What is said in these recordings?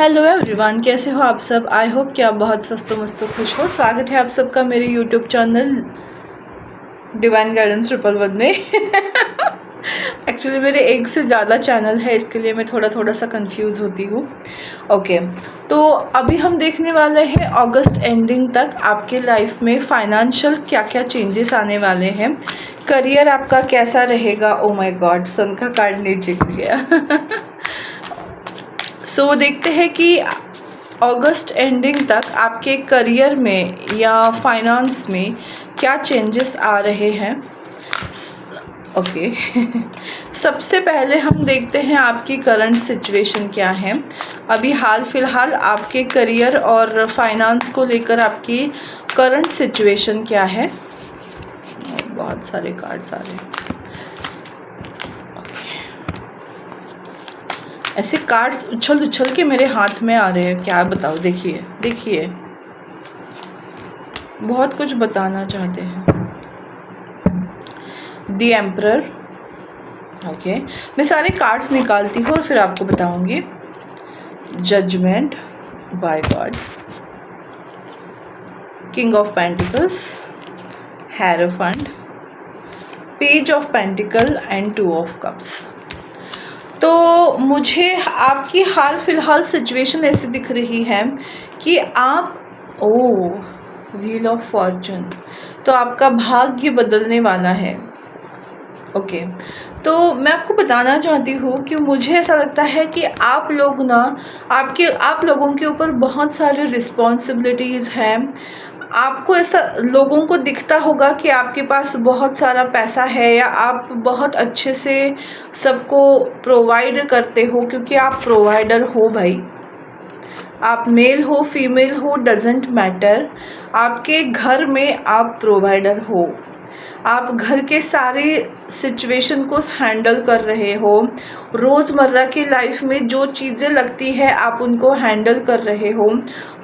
Hello everyone, कैसे हो आप सब। आई होप कि आप बहुत स्वस्थ मस्त खुश हो। स्वागत है आप सबका मेरे यूट्यूब चैनल डिवाइन गाइडेंस 111 में। एक्चुअली मेरे एक से ज़्यादा चैनल है, इसके लिए मैं थोड़ा सा कंफ्यूज होती हूँ। ओके, तो अभी हम देखने वाले हैं अगस्त एंडिंग तक आपके लाइफ में फाइनेंशियल क्या क्या चेंजेस आने वाले हैं। करियर आपका कैसा रहेगा। ओ माय गॉड, सन का कार्ड नीचे गिर गया। सो देखते हैं कि अगस्त एंडिंग तक आपके करियर में या फाइनेंस में क्या चेंजेस आ रहे हैं। ओके। सबसे पहले हम देखते हैं आपकी करंट सिचुएशन क्या है। अभी हाल फिलहाल आपके करियर और फाइनेंस को लेकर आपकी करंट सिचुएशन क्या है। बहुत सारे कार्ड्स आ रहे हैं। ऐसे कार्ड्स उछल के मेरे हाथ में आ रहे हैं, क्या बताओ। देखिए बहुत कुछ बताना चाहते हैं। The emperor. ओके, मैं सारे कार्ड्स निकालती हूँ और फिर आपको बताऊंगी। Judgement by god, king of pentacles, hierophant, page of pentacle and 2 of cups. तो मुझे आपकी हाल फिलहाल सिचुएशन ऐसी दिख रही है कि आप व्हील ऑफ फॉर्चून, तो आपका भाग्य बदलने वाला है। ओके, तो मैं आपको बताना चाहती हूँ कि मुझे ऐसा लगता है कि आप लोगों के ऊपर बहुत सारे रिस्पॉन्सिबिलिटीज़ हैं। आपको ऐसा लोगों को दिखता होगा कि आपके पास बहुत सारा पैसा है या आप बहुत अच्छे से सबको प्रोवाइड करते हो, क्योंकि आप प्रोवाइडर हो भाई। आप मेल हो फीमेल हो डजेंट मैटर, आपके घर में आप प्रोवाइडर हो। आप घर के सारे सिचुएशन को हैंडल कर रहे हो। रोज़मर्रा की लाइफ में जो चीज़ें लगती है आप उनको हैंडल कर रहे हो।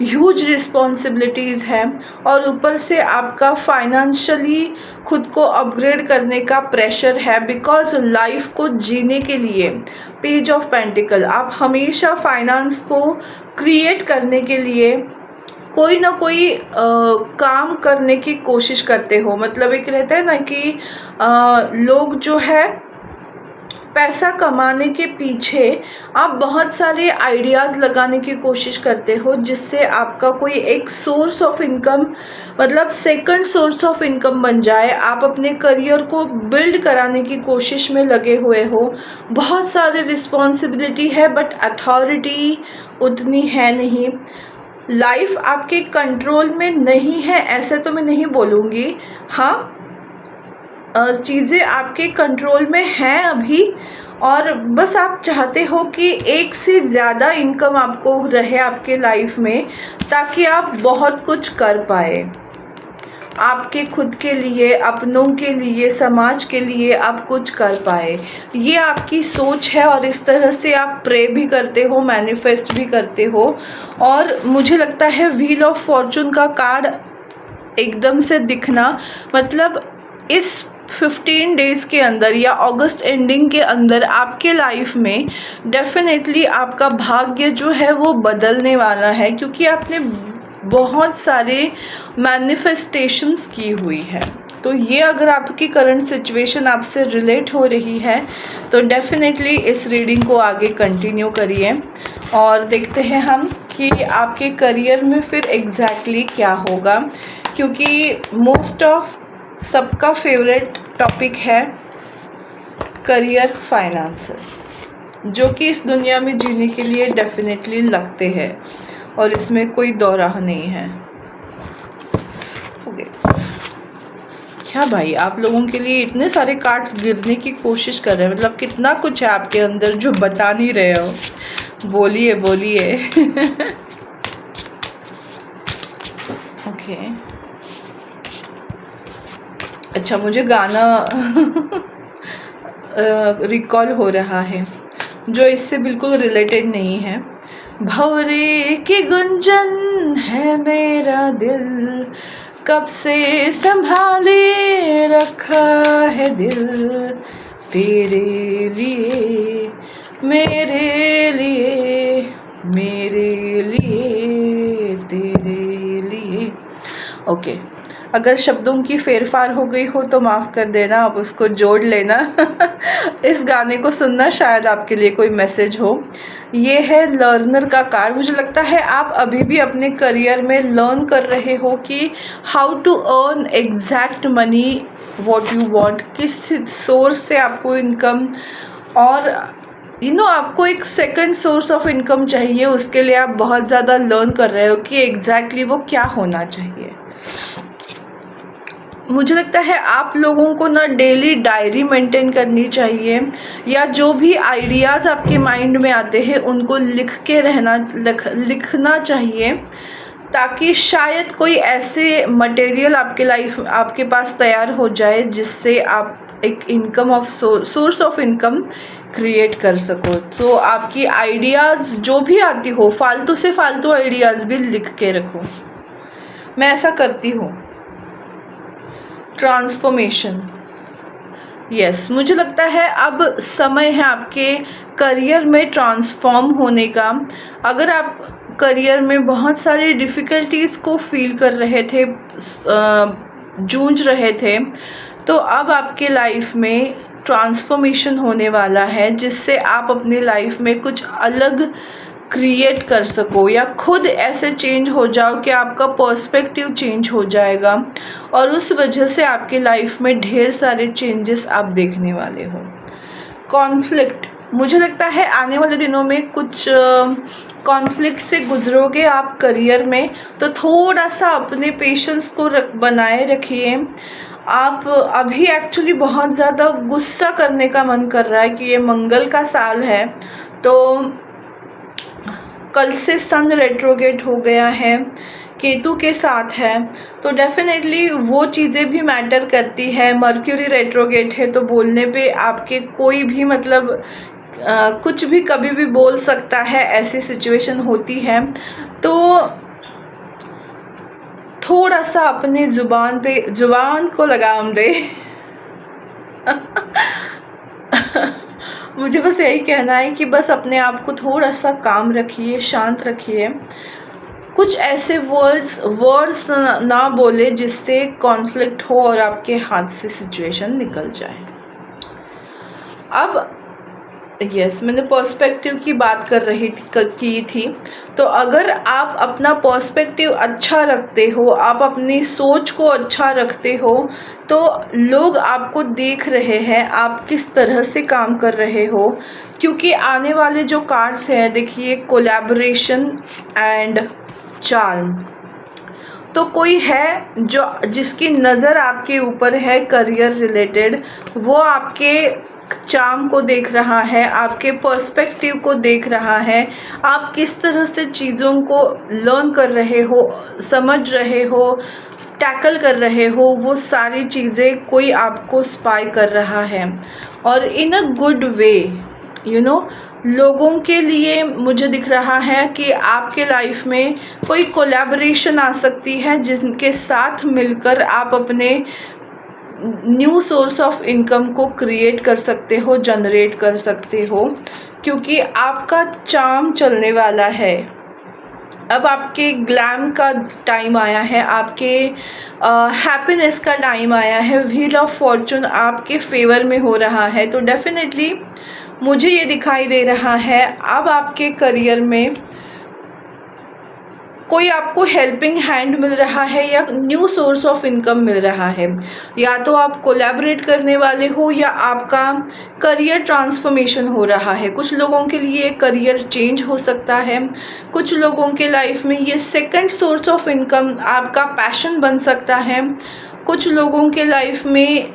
ह्यूज रिस्पॉन्सिबिलिटीज़ हैं और ऊपर से आपका फाइनेंशियली खुद को अपग्रेड करने का प्रेशर है। बिकॉज लाइफ को जीने के लिए पेज ऑफ पेंटिकल, आप हमेशा फाइनेंस को क्रिएट करने के लिए कोई ना कोई काम करने की कोशिश करते हो। मतलब एक रहता है ना कि लोग जो है पैसा कमाने के पीछे आप बहुत सारे आइडियाज़ लगाने की कोशिश करते हो, जिससे आपका कोई एक सोर्स ऑफ इनकम, मतलब सेकंड सोर्स ऑफ इनकम बन जाए। आप अपने करियर को बिल्ड कराने की कोशिश में लगे हुए हो। बहुत सारे रिस्पॉन्सिबिलिटी है बट अथॉरिटी उतनी है नहीं। लाइफ आपके कंट्रोल में नहीं है ऐसे तो मैं नहीं बोलूँगी। हाँ, चीज़ें आपके कंट्रोल में हैं अभी, और बस आप चाहते हो कि एक से ज़्यादा इनकम आपको रहे आपके लाइफ में, ताकि आप बहुत कुछ कर पाए। आपके खुद के लिए, अपनों के लिए, समाज के लिए आप कुछ कर पाए। ये आपकी सोच है और इस तरह से आप प्रे भी करते हो, मैनिफेस्ट भी करते हो। और मुझे लगता है व्हील ऑफ फॉर्चून का कार्ड एकदम से दिखना, मतलब इस 15 डेज़ के अंदर या अगस्त एंडिंग के अंदर आपके लाइफ में डेफिनेटली आपका भाग्य जो है वो बदलने वाला है, क्योंकि आपने बहुत सारे मैनिफेस्टेशंस की हुई है। तो ये अगर आपकी करंट सिचुएशन आपसे रिलेट हो रही है तो डेफिनेटली इस रीडिंग को आगे कंटिन्यू करिए और देखते हैं हम कि आपके करियर में फिर एग्जैक्टली क्या होगा, क्योंकि मोस्ट ऑफ सबका फेवरेट टॉपिक है करियर फाइनेंसेस, जो कि इस दुनिया में जीने के लिए डेफिनेटली लगते हैं और इसमें कोई दो राह नहीं है। ओके, क्या भाई, आप लोगों के लिए इतने सारे कार्ड्स गिरने की कोशिश कर रहे हैं, मतलब कितना कुछ है आपके अंदर जो बता नहीं रहे हो। बोलिए। ओके, अच्छा, मुझे गाना रिकॉल हो रहा है जो इससे बिल्कुल रिलेटेड नहीं है। भंवरे की गुंजन है मेरा दिल, कब से संभाले रखा है दिल, तेरे लिए मेरे लिए मेरे लिए तेरे लिए। ओके, अगर शब्दों की फेरफार हो गई हो तो माफ़ कर देना, आप उसको जोड़ लेना। इस गाने को सुनना, शायद आपके लिए कोई मैसेज हो। ये है लर्नर का कार्ड। मुझे लगता है आप अभी भी अपने करियर में लर्न कर रहे हो कि how to earn exact money what you want, किस सोर्स से आपको इनकम, और आपको एक सेकंड सोर्स ऑफ इनकम चाहिए। उसके लिए आप बहुत ज़्यादा लर्न कर रहे हो कि एग्जैक्टली वो क्या होना चाहिए। मुझे लगता है आप लोगों को ना डेली डायरी मेंटेन करनी चाहिए, या जो भी आइडियाज़ आपके माइंड में आते हैं उनको लिखना चाहिए, ताकि शायद कोई ऐसे मटेरियल आपके पास तैयार हो जाए जिससे आप एक सोर्स ऑफ इनकम क्रिएट कर सको। तो आपकी आइडियाज़ जो भी आती हो, फालतू से फालतू आइडियाज़ भी लिख के रखो। मैं ऐसा करती हूँ। ट्रांसफॉर्मेशन, यस, मुझे लगता है अब समय है आपके करियर में ट्रांसफॉर्म होने का। अगर आप करियर में बहुत सारी डिफ़िकल्टीज़ को फील कर रहे थे, जूझ रहे थे, तो अब आपके लाइफ में ट्रांसफॉर्मेशन होने वाला है, जिससे आप अपनी लाइफ में कुछ अलग क्रिएट कर सको, या खुद ऐसे चेंज हो जाओ कि आपका पर्सपेक्टिव चेंज हो जाएगा, और उस वजह से आपके लाइफ में ढेर सारे चेंजेस आप देखने वाले हो। कॉन्फ्लिक्ट, मुझे लगता है आने वाले दिनों में कुछ कॉन्फ्लिक्ट से गुजरोगे आप करियर में, तो थोड़ा सा अपने पेशेंस को बनाए रखिए। आप अभी एक्चुअली बहुत ज़्यादा गुस्सा करने का मन कर रहा है कि ये मंगल का साल है, तो कल से सन रेट्रोगेट हो गया है, केतु के साथ है, तो डेफिनेटली वो चीज़ें भी मैटर करती है। मर्क्यूरी रेट्रोगेट है, तो बोलने पे आपके कोई भी कुछ भी कभी भी बोल सकता है, ऐसी सिचुएशन होती है। तो थोड़ा सा अपने ज़ुबान को लगाम दे। मुझे बस यही कहना है कि बस अपने आप को थोड़ा सा काम रखिए, शांत रखिए, कुछ ऐसे वर्ड्स ना बोले जिससे कॉन्फ्लिक्ट हो और आपके हाथ से सिचुएशन निकल जाए। अब यस, मैंने पर्सपेक्टिव की बात की थी, तो अगर आप अपना पर्सपेक्टिव अच्छा रखते हो, आप अपनी सोच को अच्छा रखते हो, तो लोग आपको देख रहे हैं आप किस तरह से काम कर रहे हो। क्योंकि आने वाले जो कार्ड्स हैं, देखिए, कोलैबोरेशन एंड चार्म, तो कोई है जिसकी नज़र आपके ऊपर है करियर रिलेटेड, वो आपके चार्म को देख रहा है, आपके पर्सपेक्टिव को देख रहा है, आप किस तरह से चीज़ों को लर्न कर रहे हो, समझ रहे हो, टैकल कर रहे हो, वो सारी चीज़ें कोई आपको स्पाई कर रहा है, और इन अ गुड वे। लोगों के लिए मुझे दिख रहा है कि आपके लाइफ में कोई कोलैबोरेशन आ सकती है, जिनके साथ मिलकर आप अपने न्यू सोर्स ऑफ इनकम को क्रिएट कर सकते हो, जनरेट कर सकते हो, क्योंकि आपका चार्म चलने वाला है। अब आपके ग्लैम का टाइम आया है, आपके हैप्पीनेस का टाइम आया है, व्हील ऑफ फॉर्चून आपके फेवर में हो रहा है। तो डेफिनेटली मुझे ये दिखाई दे रहा है अब आपके करियर में कोई आपको हेल्पिंग हैंड मिल रहा है, या न्यू सोर्स ऑफ इनकम मिल रहा है, या तो आप कोलैबोरेट करने वाले हो, या आपका करियर ट्रांसफॉर्मेशन हो रहा है। कुछ लोगों के लिए करियर चेंज हो सकता है, कुछ लोगों के लाइफ में ये सेकंड सोर्स ऑफ इनकम आपका पैशन बन सकता है, कुछ लोगों के लाइफ में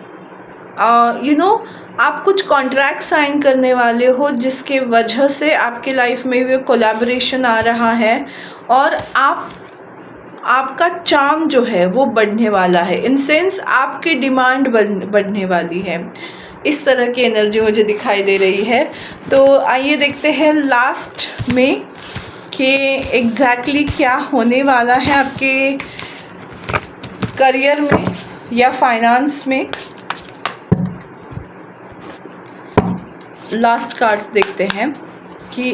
आप कुछ कॉन्ट्रैक्ट साइन करने वाले हो, जिसके वजह से आपके लाइफ में वो कोलैबोरेशन आ रहा है, और आपका चार्म जो है वो बढ़ने वाला है, इन सेंस आपकी डिमांड बढ़ने वाली है। इस तरह की एनर्जी मुझे दिखाई दे रही है। तो आइए देखते हैं लास्ट में कि एग्जैक्टली क्या होने वाला है आपके करियर में या फाइनेंस में। लास्ट कार्ड्स देखते हैं कि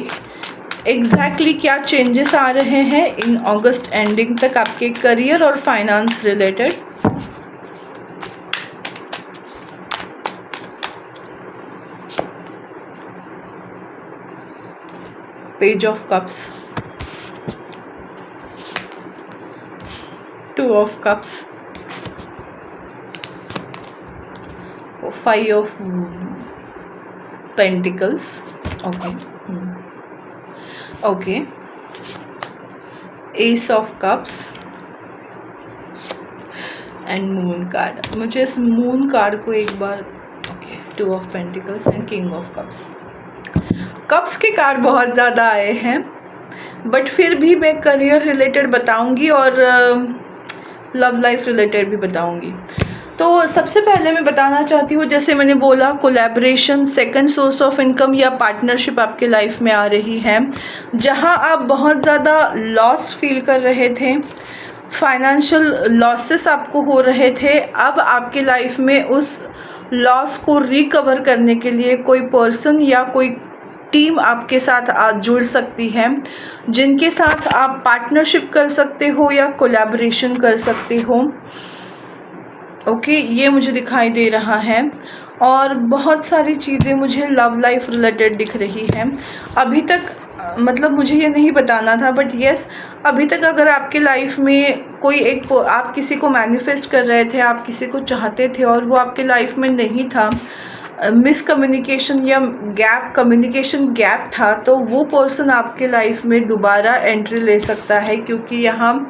एग्जैक्टली क्या चेंजेस आ रहे हैं इन अगस्त एंडिंग तक आपके करियर और finance related. Page of cups, 2 of cups, 5 of pentacles, okay, ace of cups and moon card. मुझे इस मून कार्ड को एक बार, okay, 2 of pentacles and king of cups. Cups के कार्ड बहुत ज़्यादा आए हैं, बट फिर भी मैं करियर रिलेटेड बताऊंगी और लव लाइफ रिलेटेड भी बताऊंगी। तो सबसे पहले मैं बताना चाहती हूँ, जैसे मैंने बोला, collaboration, second source of income या पार्टनरशिप आपके लाइफ में आ रही है, जहाँ आप बहुत ज़्यादा लॉस फील कर रहे थे, फाइनेंशियल लॉसेस आपको हो रहे थे। अब आपके लाइफ में उस लॉस को रिकवर करने के लिए कोई पर्सन या कोई टीम आपके साथ आज जुड़ सकती है, जिनके साथ आप पार्टनरशिप कर सकते हो या कोलैबोरेशन कर सकते हो। ओके, ये मुझे दिखाई दे रहा है। और बहुत सारी चीज़ें मुझे लव लाइफ रिलेटेड दिख रही हैं। अभी तक मतलब मुझे ये नहीं बताना था, बट यस, अभी तक अगर आपके लाइफ में कोई एक, आप किसी को मैनिफेस्ट कर रहे थे, आप किसी को चाहते थे और वो आपके लाइफ में नहीं था, मिसकम्युनिकेशन या कम्युनिकेशन गैप था, तो वो पर्सन आपके लाइफ में दोबारा एंट्री ले सकता है, क्योंकि यहाँ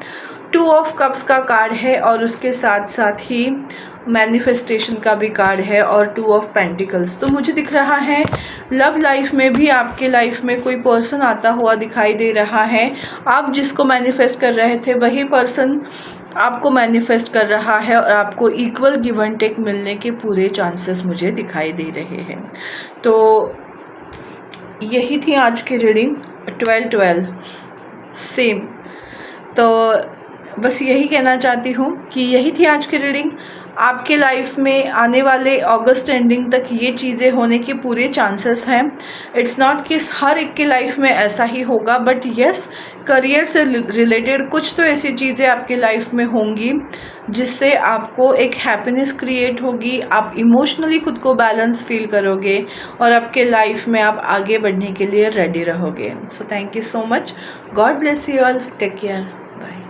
2 ऑफ कप्स का कार्ड है और उसके साथ साथ ही मैनिफेस्टेशन का भी कार्ड है और 2 ऑफ पेंटिकल्स। तो मुझे दिख रहा है लव लाइफ में भी आपके लाइफ में कोई पर्सन आता हुआ दिखाई दे रहा है। आप जिसको मैनिफेस्ट कर रहे थे वही पर्सन आपको मैनिफेस्ट कर रहा है और आपको इक्वल गिव एंड टेक मिलने के पूरे चांसेस मुझे दिखाई दे रहे हैं। तो यही थी आज की रीडिंग, 12-12 सेम। तो बस यही कहना चाहती हूँ कि यही थी आज की रीडिंग। आपके लाइफ में आने वाले अगस्त एंडिंग तक ये चीज़ें होने के पूरे चांसेस हैं। इट्स नॉट कि हर एक के लाइफ में ऐसा ही होगा, बट यस, करियर से रिलेटेड कुछ तो ऐसी चीज़ें आपके लाइफ में होंगी जिससे आपको एक हैप्पीनेस क्रिएट होगी, आप इमोशनली खुद को बैलेंस फील करोगे और आपके लाइफ में आप आगे बढ़ने के लिए रेडी रहोगे। So thank you so much, god bless you all, take care, bye.